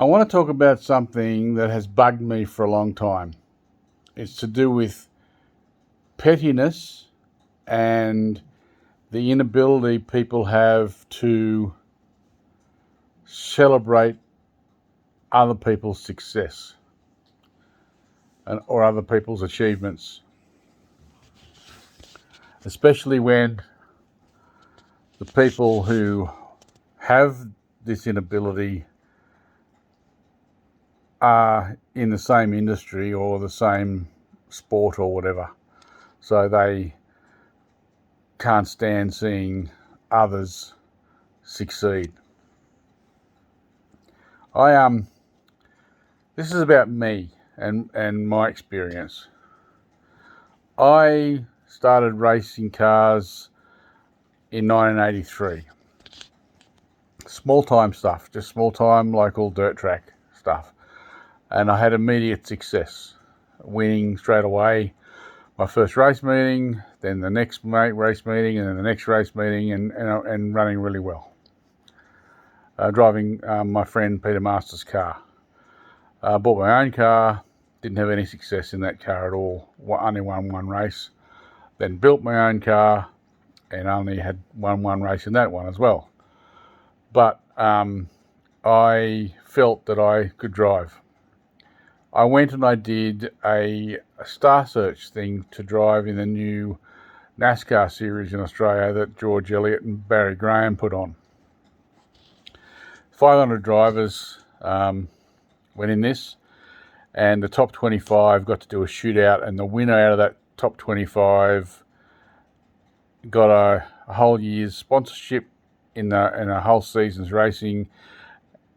I want to talk about something that has bugged me for a long time. It's to do with pettiness and the inability people have to celebrate other people's success or other people's achievements, especially when the people who have this inability are in the same industry or the same sport or whatever. So they can't stand seeing others succeed. This is about me and my experience. I started racing cars in 1983. Small time stuff, just small time local dirt track stuff. And I had immediate success, winning straight away my first race meeting, then the next race meeting, and then the next race meeting, and running really well. Driving my friend Peter Masters' car. Bought my own car, didn't have any success in that car at all, only won one race. Then built my own car and only had won one race in that one as well. But I felt that I could drive. I went and I did a Star Search thing to drive in the new NASCAR series in Australia that George Elliott and Barry Graham put on. 500 drivers went in this, and the top 25 got to do a shootout, and the winner out of that top 25 got a whole year's sponsorship in a whole season's racing,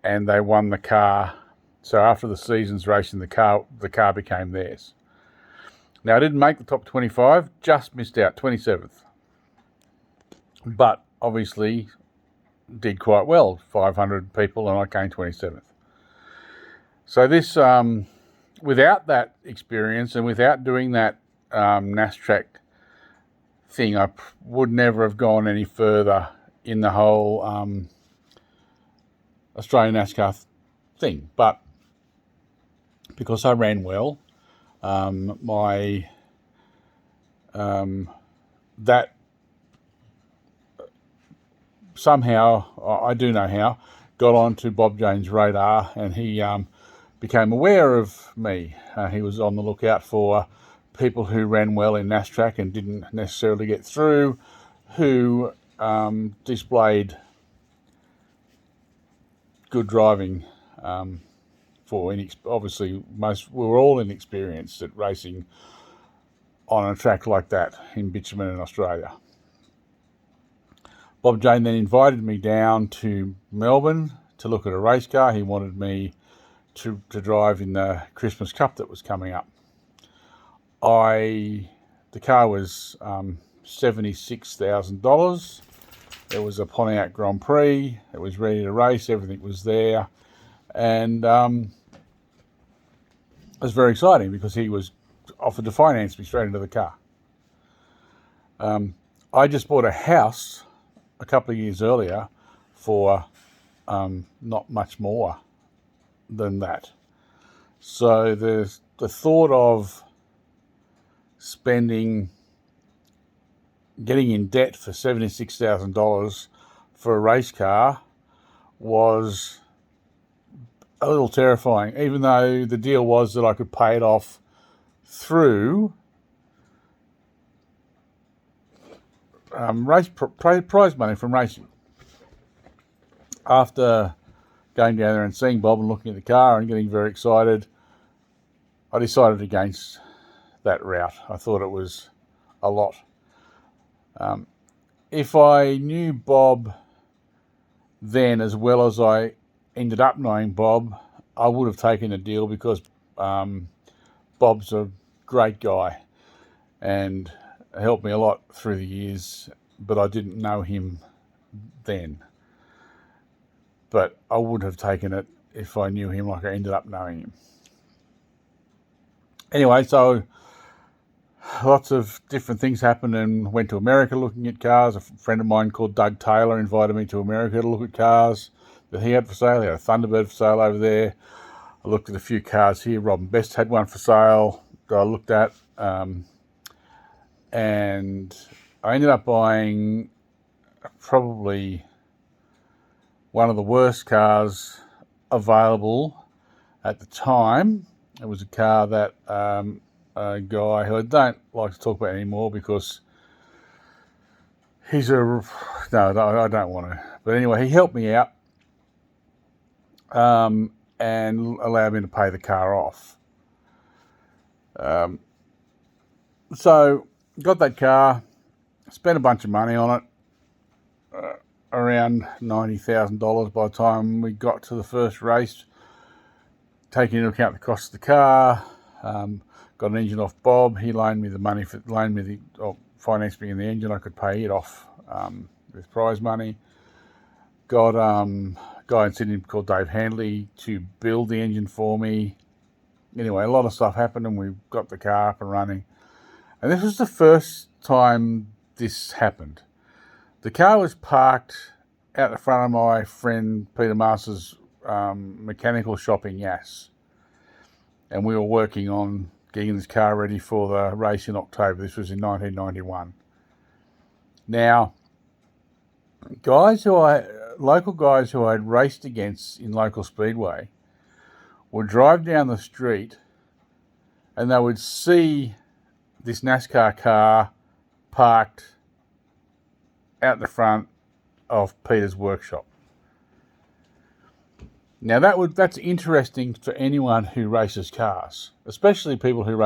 and they won the car. So after the season's racing, the car became theirs. Now, I didn't make the top 25, just missed out, 27th. But obviously did quite well, 500 people, and I came 27th. So this, without that experience and without doing that NASTRAC thing, I would never have gone any further in the whole Australian NASCAR thing. But because I ran well, that somehow, I do know how, got onto Bob Jane's radar, and he became aware of me. He was on the lookout for people who ran well in NASTRAC and didn't necessarily get through, who displayed good driving. Obviously, we were all inexperienced at racing on a track like that in bitumen in Australia. Bob Jane then invited me down to Melbourne to look at a race car. He wanted me to drive in the Christmas Cup that was coming up. The car was $76,000. It was a Pontiac Grand Prix. It was ready to race. Everything was there. And it was very exciting because he was offered to finance me straight into the car. I just bought a house a couple of years earlier for not much more than that. So the thought of getting in debt for $76,000 for a race car was a little terrifying, even though the deal was that I could pay it off through prize money from racing. After going down there and seeing Bob and looking at the car and getting very excited, I decided against that route. I thought it was a lot. If I knew Bob then as well as I ended up knowing Bob, I would have taken a deal because Bob's a great guy and helped me a lot through the years, but I didn't know him then. But I would have taken it if I knew him like I ended up knowing him. Anyway, so lots of different things happened, and went to America looking at cars. A friend of mine called Doug Taylor invited me to America to look at cars. that he had for sale. He had a Thunderbird for sale over there. I looked at a few cars here. Robin Best had one for sale that I looked at. And I ended up buying probably one of the worst cars available at the time. It was a car that a guy who I don't like to talk about anymore because he's no, I don't want to. But anyway, he helped me out and allowed me to pay the car off. So got that car, spent a bunch of money on it, around $90,000 by the time we got to the first race, taking into account the cost of the car. Got an engine off Bob. He loaned me the money financed me in the engine. I could pay it off with prize money. Got a guy in Sydney called Dave Handley to build the engine for me. Anyway, a lot of stuff happened and we got the car up and running. And this was the first time this happened. The car was parked out the front of my friend Peter Masters' mechanical shop in Yass. And we were working on getting this car ready for the race in October. This was in 1991. Now, local guys who I'd raced against in local speedway would drive down the street and they would see this NASCAR car parked out the front of Peter's workshop. Now that's interesting for anyone who races cars, especially people who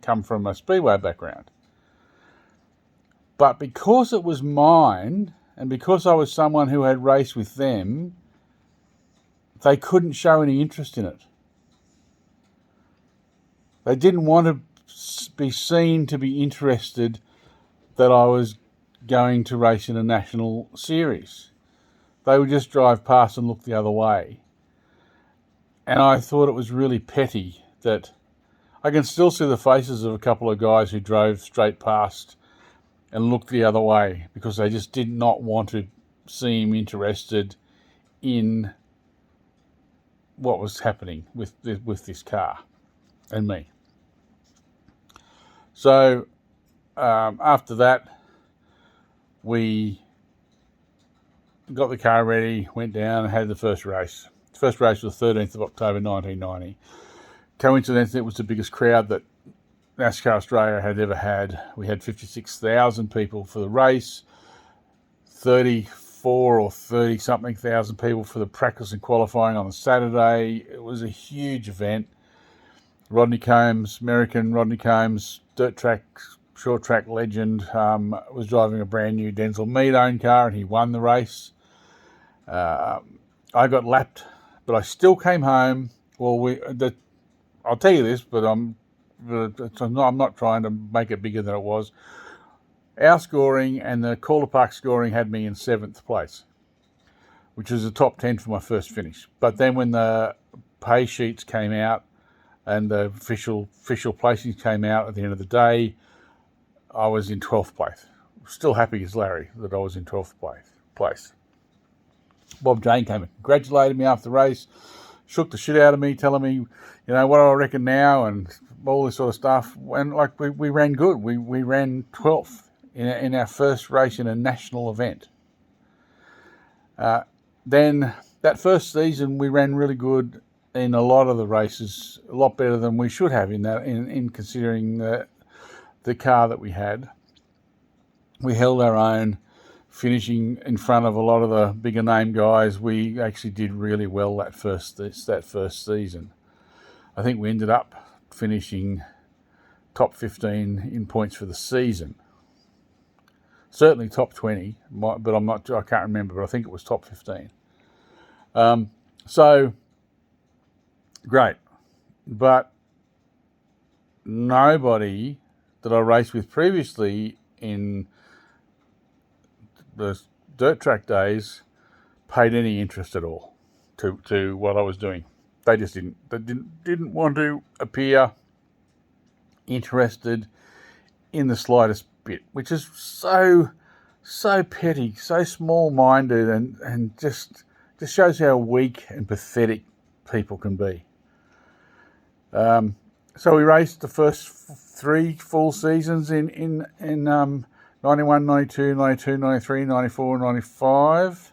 come from a speedway background. But because it was mine, and because I was someone who had raced with them, they couldn't show any interest in it. They didn't want to be seen to be interested that I was going to race in a national series. They would just drive past and look the other way. And I thought it was really petty that I can still see the faces of a couple of guys who drove straight past and looked the other way because they just did not want to seem interested in what was happening with this car and me. So after that, we got the car ready, went down and had the first race. The first race was the 13th of October 1990. Coincidentally, it was the biggest crowd that NASCAR Australia had ever had. We had 56,000 people for the race, 34 or 30 something thousand people for the practice and qualifying on the Saturday. It was a huge event. American Rodney Combs, short track legend, was driving a brand new Denzel Mead owned car and he won the race. I got lapped, but I still came home. Well, I'll tell you this, but I'm not trying to make it bigger than it was. Our scoring and the Calder Park scoring had me in 7th place, which was the top 10 for my first finish. But then when the pay sheets came out and the official placings came out at the end of the day, I was in 12th place. Still happy as Larry that I was in 12th place. Bob Jane came and congratulated me after the race, shook the shit out of me, telling me, what I reckon now and all this sort of stuff. And we ran good. We ran 12th in our first race in a national event. Then that first season we ran really good in a lot of the races, a lot better than we should have in considering the car that we had. We held our own, finishing in front of a lot of the bigger name guys. We actually did really well that first season. I think we ended up finishing top 15 in points for the season. Certainly top 20, but I can't remember, but I think it was top 15. So great. But nobody that I raced with previously in the dirt track days paid any interest at all to what I was doing. They just didn't want to appear interested in the slightest bit, which is so petty, so small-minded, and just This shows how weak and pathetic people can be. So we raced the first 3 full seasons in 91, 92, 92, 93, 94, 95.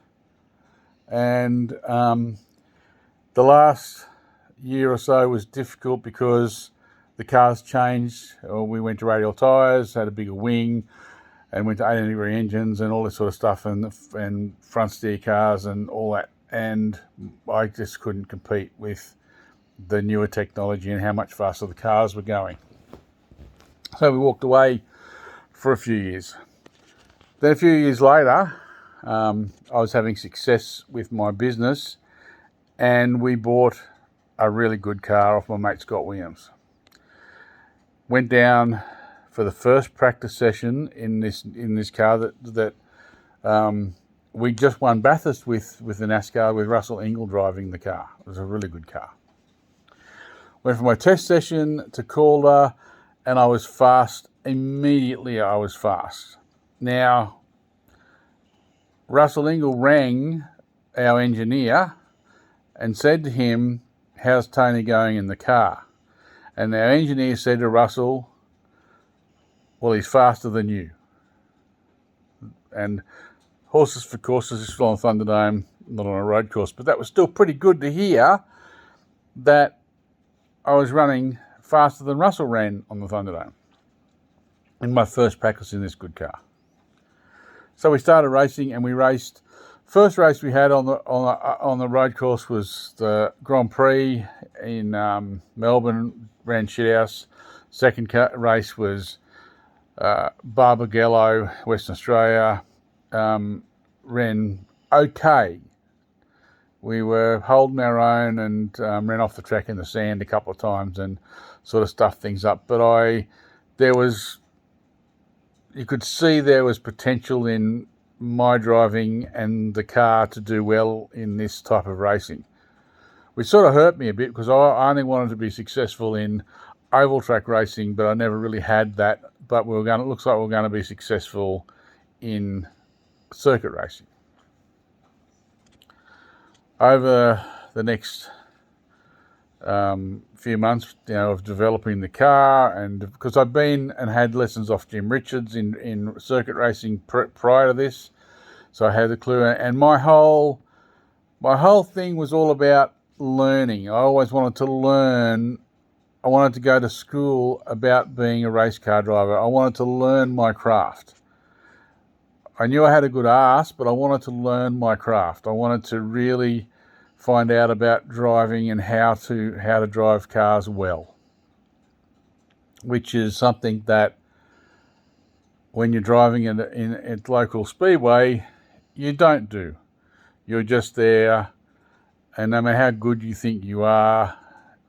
And the last year or so was difficult because the cars changed. We went to radial tyres, had a bigger wing, and went to 18-degree engines and all this sort of stuff, and front steer cars and all that. And I just couldn't compete with the newer technology and how much faster the cars were going. So we walked away for a few years. Then a few years later, I was having success with my business, and we bought a really good car off my mate Scott Williams. Went down for the first practice session in this car that we just won Bathurst with the NASCAR, with Russell Ingall driving the car. It was a really good car. Went for my test session to Calder, and I was fast. Immediately I was fast. Now, Russell Ingall rang our engineer and said to him, "How's Tony going in the car?" And our engineer said to Russell, "Well, he's faster than you." And horses for courses is still on Thunderdome, not on a road course, but that was still pretty good to hear that I was running faster than Russell ran on the Thunderdome in my first practice in this good car. So we started racing, and we raced. First race we had on the road course was the Grand Prix in Melbourne, ran shithouse. Second race was Barbagallo, Western Australia, ran okay. We were holding our own and ran off the track in the sand a couple of times and sort of stuffed things up. But you could see there was potential in my driving and the car to do well in this type of racing, which sort of hurt me a bit because I only wanted to be successful in oval track racing, but I never really had that. But it looks like we're going to be successful in circuit racing. Over the next few months, of developing the car, and because I've been and had lessons off Jim Richards in circuit racing prior to this, so I had the clue. And my whole thing was all about learning. I always wanted to learn. I wanted to go to school about being a race car driver. I wanted to learn my craft. I knew I had a good ass, but I wanted to learn my craft. I wanted to really find out about driving and how to drive cars well, which is something that when you're driving at local speedway, you don't do. You're just there, and no matter how good you think you are,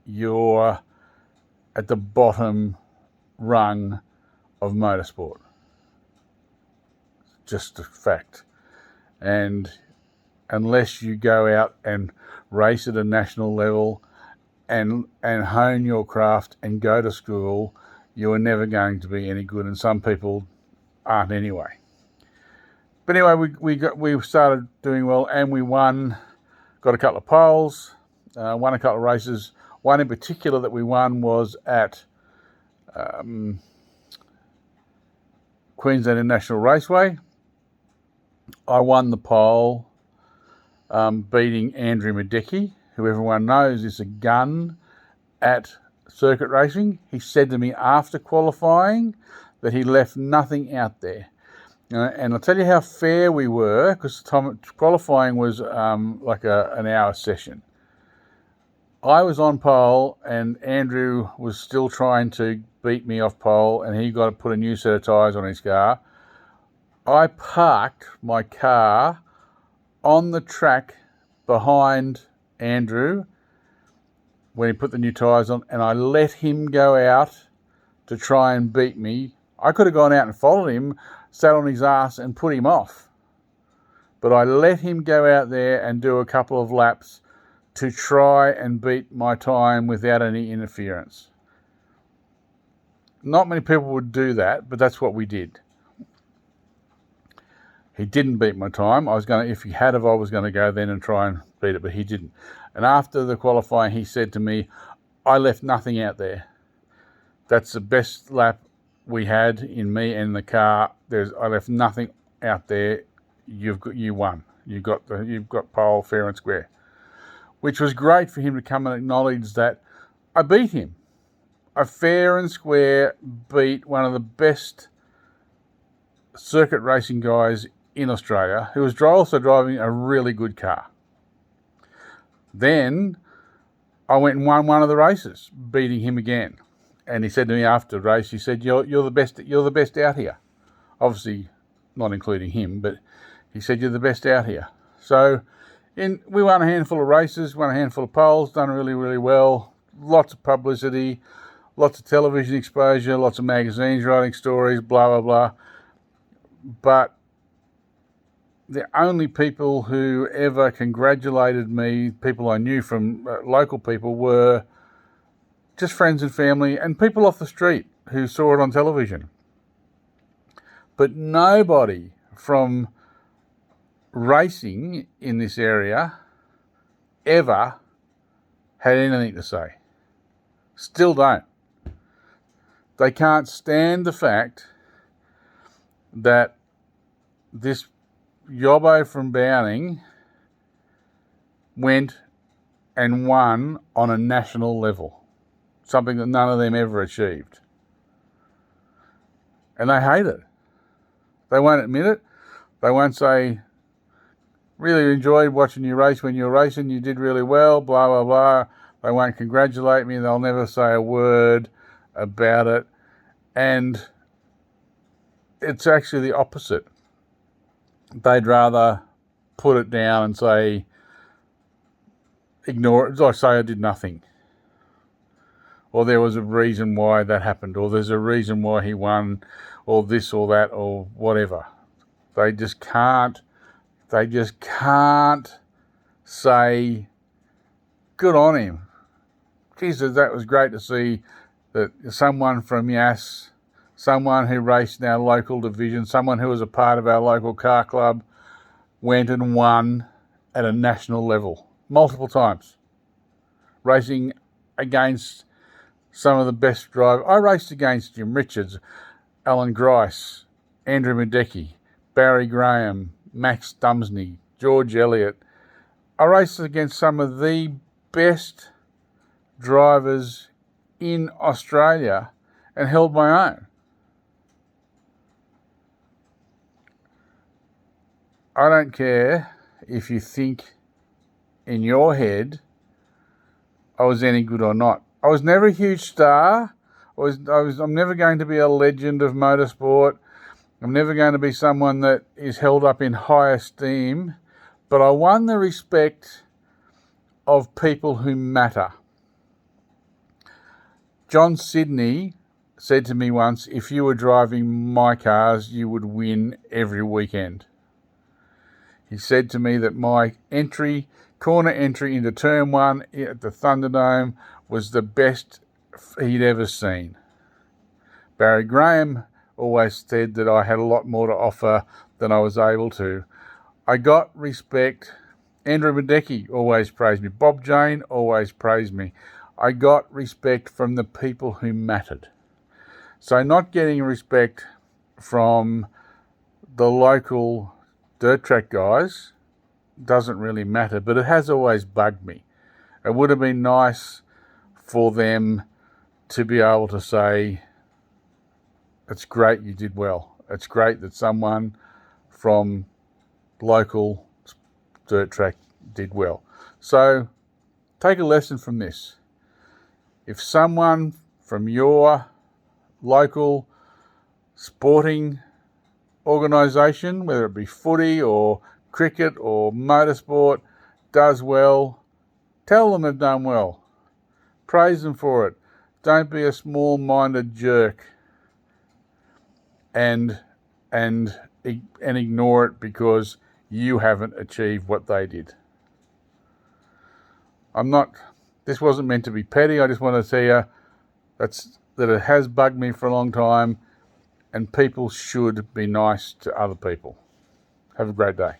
you're at the bottom rung of motorsport. Just a fact. And unless you go out and race at a national level and hone your craft and go to school, you are never going to be any good, and some people aren't anyway. But anyway, we started doing well, and we won, got a couple of poles, won a couple of races. One in particular that we won was at Queensland International Raceway. I won the pole, beating Andrew Madecki, who everyone knows is a gun at circuit racing. He said to me after qualifying that he left nothing out there. And I'll tell you how fair we were, because qualifying was like an hour session. I was on pole, and Andrew was still trying to beat me off pole, and he got to put a new set of tyres on his car. I parked my car on the track behind Andrew when he put the new tyres on, and I let him go out to try and beat me. I could have gone out and followed him, sat on his ass and put him off. But I let him go out there and do a couple of laps to try and beat my time without any interference. Not many people would do that, but that's what we did. He didn't beat my time. If he had, I was going to go then and try and beat it, but he didn't. And after the qualifying, he said to me, I left nothing out there. That's the best lap we had in me and the car. I left nothing out there. You won. You've got pole fair and square, which was great for him to come and acknowledge that I beat him. I fair and square beat one of the best circuit racing guys in Australia, who was also driving a really good car. Then I went and won one of the races, beating him again. And he said to me after the race, he said, "You're the best. You're the best out here." Obviously, not including him, but he said, "You're the best out here." So, we won a handful of races, won a handful of poles, done really, really well. Lots of publicity, lots of television exposure, lots of magazines writing stories, blah blah blah. But the only people who ever congratulated me, people I knew from local people, were just friends and family and people off the street who saw it on television. But nobody from racing in this area ever had anything to say. Still don't. They can't stand the fact that this yobbo from Bowning went and won on a national level, something that none of them ever achieved. And they hate it. They won't admit it. They won't say, "Really enjoyed watching you race when you were racing, you did really well, blah, blah, blah." They won't congratulate me. They'll never say a word about it. And it's actually the opposite. They'd rather put it down and say, ignore it, like say I did nothing. Or there was a reason why that happened, or there's a reason why he won, or this or that, or whatever. They just can't say, good on him. Jesus, that was great to see that someone from Yass, someone who raced in our local division, someone who was a part of our local car club, went and won at a national level multiple times, racing against some of the best drivers. I raced against Jim Richards, Alan Grice, Andrew Madecki, Barry Graham, Max Dumsney, George Elliott. I raced against some of the best drivers in Australia and held my own. I don't care if you think in your head I was any good or not. I was never a huge star. I'm never going to be a legend of motorsport. I'm never going to be someone that is held up in high esteem. But I won the respect of people who matter. John Sidney said to me once, if you were driving my cars, you would win every weekend. He said to me that my corner entry into Turn 1 at the Thunderdome was the best he'd ever seen. Barry Graham always said that I had a lot more to offer than I was able to. I got respect. Andrew Madecki always praised me. Bob Jane always praised me. I got respect from the people who mattered. So not getting respect from the local dirt track guys doesn't really matter, but it has always bugged me. It would have been nice for them to be able to say, it's great you did well. It's great that someone from local dirt track did well. So take a lesson from this. If someone from your local sporting organisation, whether it be footy or cricket or motorsport, does well, tell them they've done well. Praise them for it. Don't be a small-minded jerk and ignore it because you haven't achieved what they did. This wasn't meant to be petty. I just want to tell you that it has bugged me for a long time, and people should be nice to other people. Have a great day.